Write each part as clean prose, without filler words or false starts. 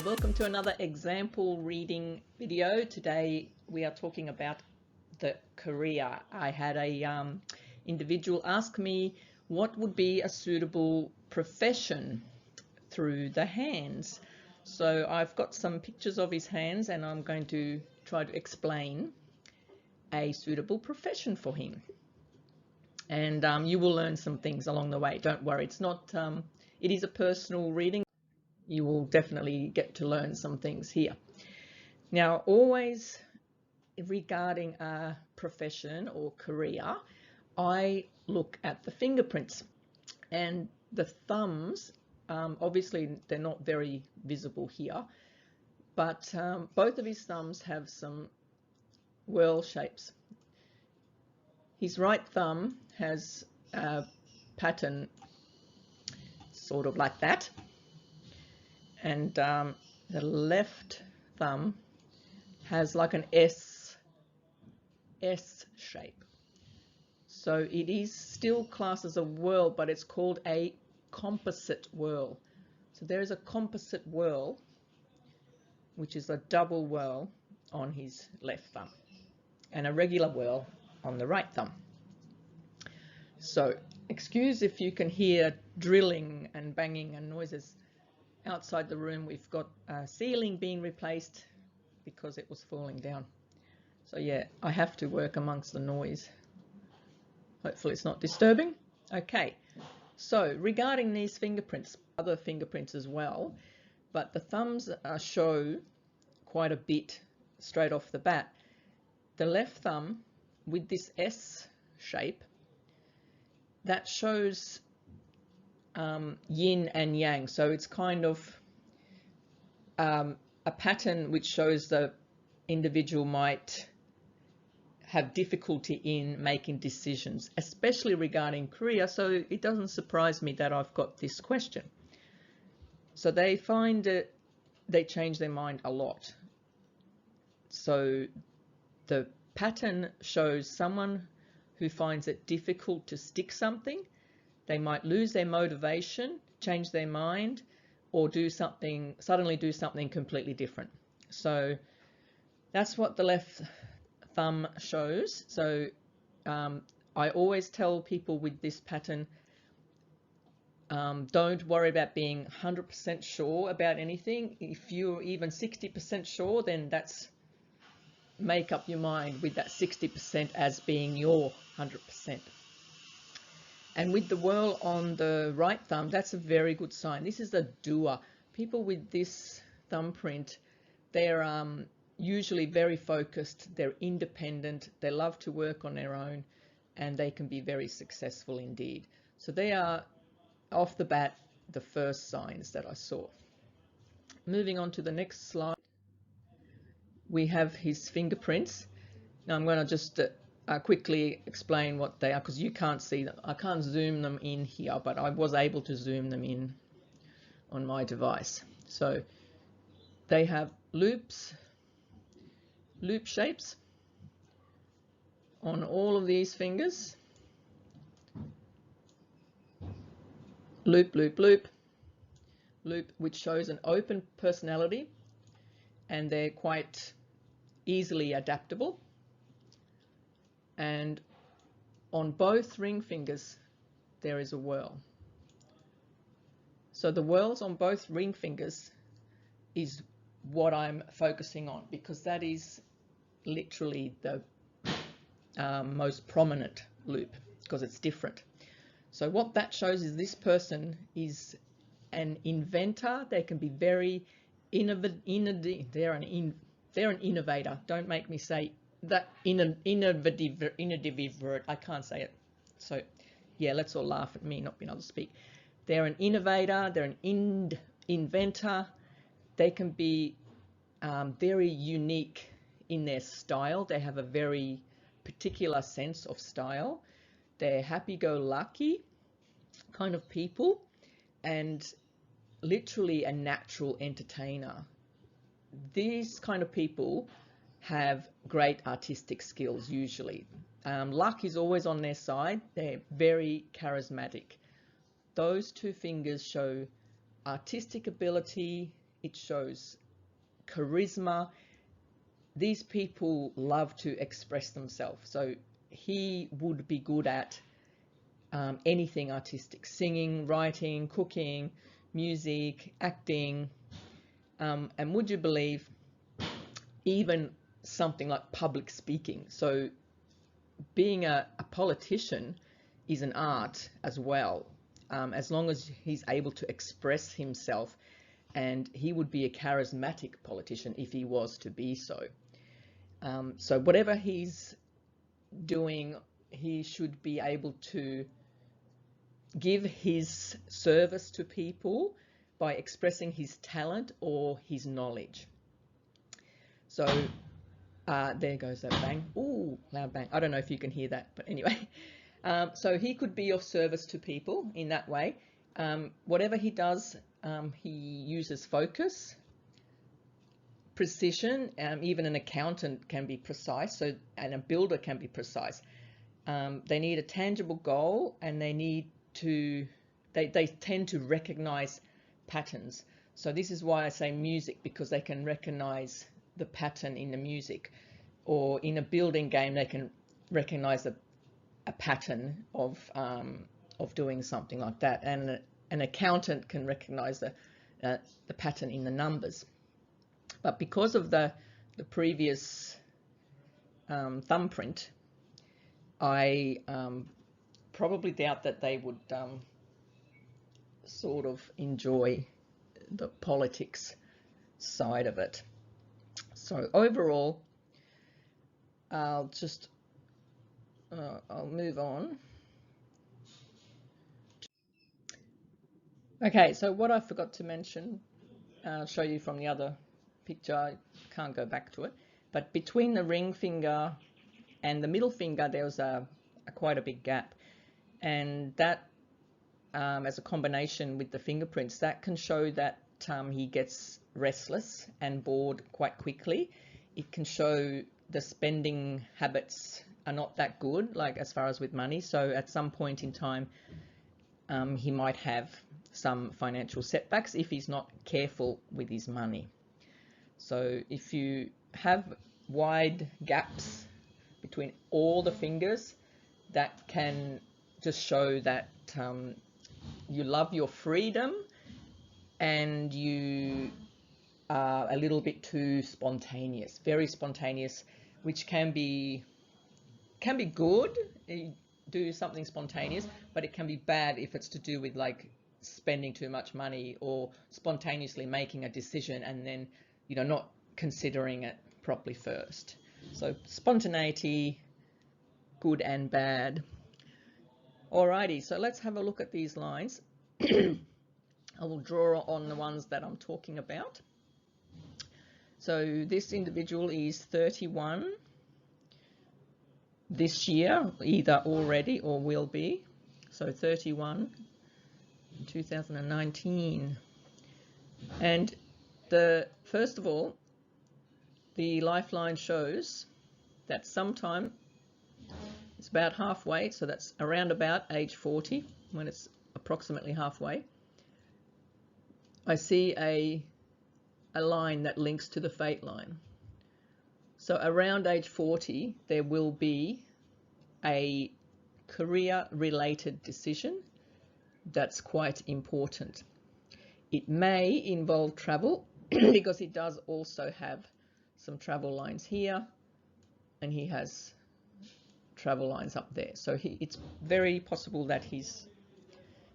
welcome to another example reading video. Today we are talking about the career. I had a individual ask me what would be a suitable profession through the hands. So I've got some pictures of his hands and I'm going to try to explain a suitable profession for him. And you will learn some things along the way. Don't worry, it's not, it is a personal reading. You will definitely get to learn some things here. Now, always regarding a profession or career, I look at the fingerprints and the thumbs. Obviously, they're not very visible here, but both of his thumbs have some whirl shapes. His right thumb has a pattern sort of like that. And the left thumb has like an S shape. So it is still classed as a whirl, but it's called a composite whirl. So there is a composite whirl, which is a double whirl on his left thumb, and a regular whirl on the right thumb. So excuse if you can hear drilling and banging and noises. Outside the room, we've got a ceiling being replaced because it was falling down. So yeah, I have to work amongst the noise. Hopefully it's not disturbing. Okay, so regarding these fingerprints, other fingerprints as well, but the thumbs show quite a bit straight off the bat. The left thumb with this S shape, that shows yin and yang, so it's kind of a pattern which shows the individual might have difficulty in making decisions, especially regarding career. So it doesn't surprise me that I've got this question. So they find that they change their mind a lot. So the pattern shows someone who finds it difficult to stick something. They might lose their motivation, change their mind, or suddenly do something completely different. So that's what the left thumb shows. So I always tell people with this pattern, don't worry about being 100% sure about anything. If you're even 60% sure, then make up your mind with that 60% as being your 100%. And with the whirl on the right thumb, that's a very good sign. This is a doer. People with this thumbprint, they're usually very focused, they're independent, they love to work on their own, and they can be very successful indeed. So they are, off the bat, the first signs that I saw. Moving on to the next slide, we have his fingerprints. Now I'm going to just quickly explain what they are, because you can't see them. I can't zoom them in here, but I was able to zoom them in on my device. So they have loop shapes on all of these fingers. Loop, loop, loop, loop, which shows an open personality, and they're quite easily adaptable. And on both ring fingers, there is a whirl. So the whirls on both ring fingers is what I'm focusing on, because that is literally the most prominent loop, because it's different. So what that shows is this person is an inventor. They can be very innovative. They're an innovator. Don't make me say that innovative word. I can't say it. So yeah, let's all laugh at me not being able to speak. They're an innovator. They're an inventor. They can be very unique in their style. They have a very particular sense of style. They're happy-go-lucky kind of people, and literally a natural entertainer. These kind of people have great artistic skills usually. Luck is always on their side. They're very charismatic. Those two fingers show artistic ability, it shows charisma. These people love to express themselves, so he would be good at anything artistic: singing, writing, cooking, music, acting, and would you believe, even something like public speaking. So being a politician is an art as well, as long as he's able to express himself, and he would be a charismatic politician if he was to be so. So whatever he's doing, he should be able to give his service to people by expressing his talent or his knowledge. So there goes that bang. Ooh, loud bang. I don't know if you can hear that, but anyway. So he could be of service to people in that way. Whatever he does, he uses focus, precision. Even an accountant can be precise, and a builder can be precise. They need a tangible goal, and they tend to recognize patterns. So this is why I say music, because they can recognize the pattern in the music, or in a building game they can recognize a pattern of doing something like that, and an accountant can recognize the pattern in the numbers. But because of the previous thumbprint, I probably doubt that they would sort of enjoy the politics side of it. So overall, I'll move on. Okay, so what I forgot to mention, I'll show you from the other picture. I can't go back to it, but between the ring finger and the middle finger, there was quite a big gap, and that, as a combination with the fingerprints, that can show that he gets restless and bored quite quickly. It can show the spending habits are not that good, like as far as with money. So at some point in time, he might have some financial setbacks if he's not careful with his money. So if you have wide gaps between all the fingers, that can just show that you love your freedom, and you are a little bit too spontaneous, very spontaneous, which can be good. You do something spontaneous, but it can be bad if it's to do with like spending too much money, or spontaneously making a decision and then not considering it properly first. So spontaneity, good and bad. Alrighty, so let's have a look at these lines. I will draw on the ones that I'm talking about. So this individual is 31 this year, either already or will be. So 31 in 2019. And first of all, the lifeline shows that sometime it's about halfway, so that's around about age 40, when it's approximately halfway. I see a line that links to the fate line. So around age 40, there will be a career-related decision that's quite important. It may involve travel, because he does also have some travel lines here, and he has travel lines up there. So it's very possible that his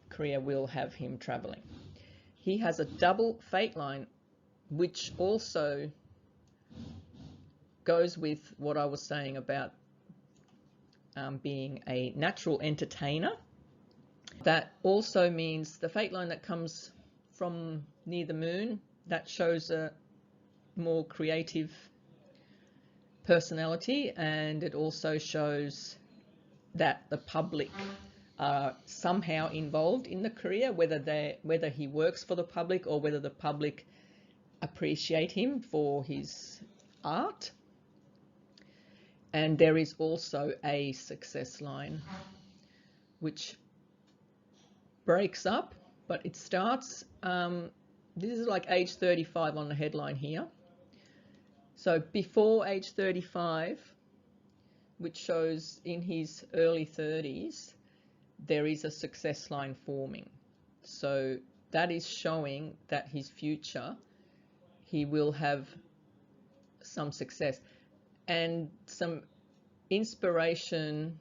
career will have him traveling. He has a double fate line, which also goes with what I was saying about being a natural entertainer. That also means the fate line that comes from near the moon, that shows a more creative personality, and it also shows that the public are somehow involved in the career, whether he works for the public or whether the public appreciate him for his art. And there is also a success line, which breaks up, but it starts this is like age 35 on the headline here. So before age 35, which shows in his early 30s, there is a success line forming. So that is showing that his future, he will have some success. And some inspiration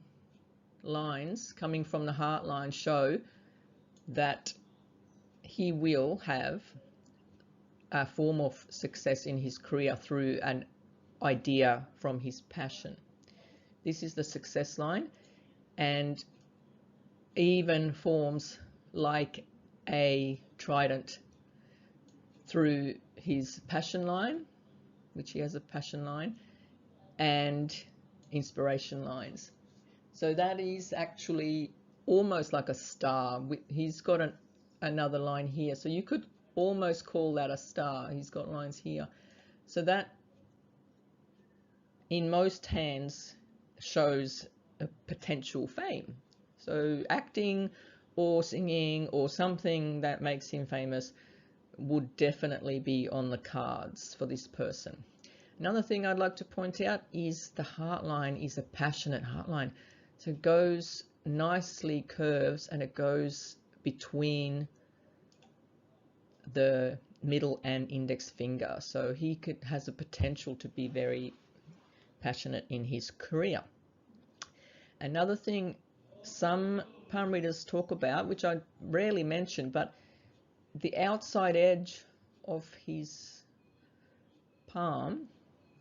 lines coming from the heart line show that he will have a form of success in his career through an idea from his passion. This is the success line, and even forms like a trident through his passion line, which he has a passion line, and inspiration lines. So that is actually almost like a star. He's got another line here, so you could almost call that a star. He's got lines here. So that in most hands shows a potential fame. So acting or singing or something that makes him famous would definitely be on the cards for this person. Another thing I'd like to point out is the heart line is a passionate heart line. So it goes nicely, curves, and it goes between the middle and index finger. So he has a potential to be very passionate in his career. Another thing some palm readers talk about, which I rarely mention, but the outside edge of his palm,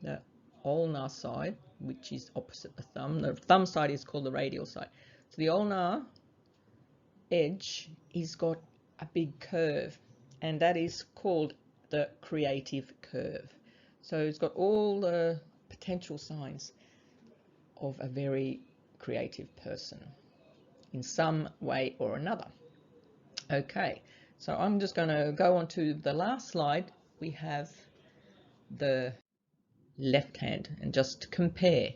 the ulnar side, which is opposite the thumb side is called the radial side. So the ulnar edge is got a big curve, and that is called the creative curve. So it's got all the potential signs of a very creative person in some way or another. Okay, so I'm just going to go on to the last slide. We have the left hand and just compare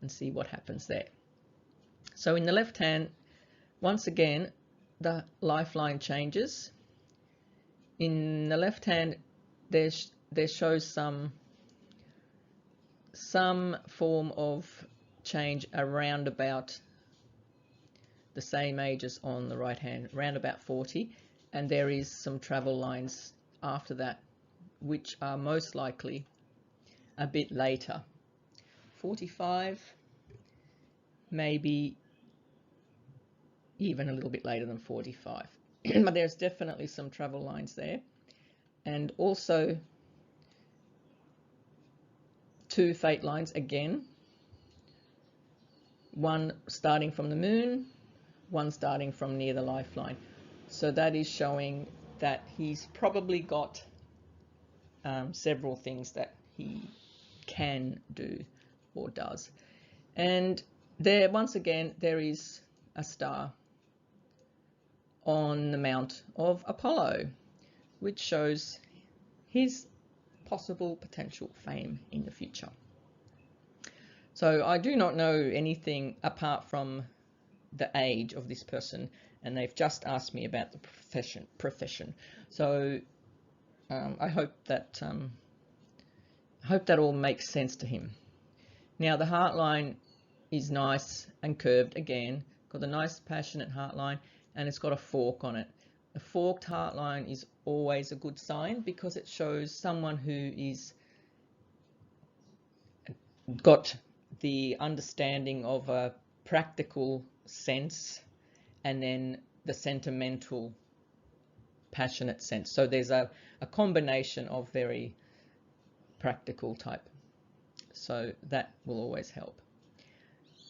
and see what happens there. So in the left hand, once again, the lifeline changes. In the left hand, there shows some form of change around about the same age as on the right hand, around about 40, and there is some travel lines after that, which are most likely a bit later. 45, maybe even a little bit later than 45. But there's definitely some travel lines there. And also 2 fate lines again. One starting from the moon, one starting from near the lifeline. So that is showing that he's probably got several things that he can do or does. And there, once again, there is a star on the Mount of Apollo, which shows his possible potential fame in the future. So I do not know anything apart from the age of this person, and they've just asked me about the profession. So I hope that all makes sense to him. Now the heart line is nice and curved again, got a nice passionate heart line, and it's got a fork on it. A forked heart line is always a good sign because it shows someone who is got the understanding of a practical sense and then the sentimental passionate sense. So there's a combination of very practical type. So that will always help.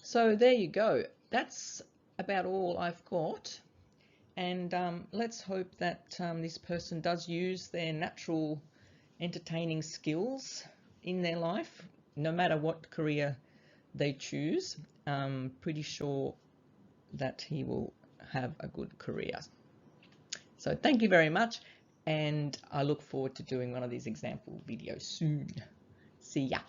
So there you go. That's about all I've got. And let's hope that this person does use their natural entertaining skills in their life, no matter what career they choose. I'm pretty sure that he will have a good career. So thank you very much, and I look forward to doing one of these example videos soon. See ya.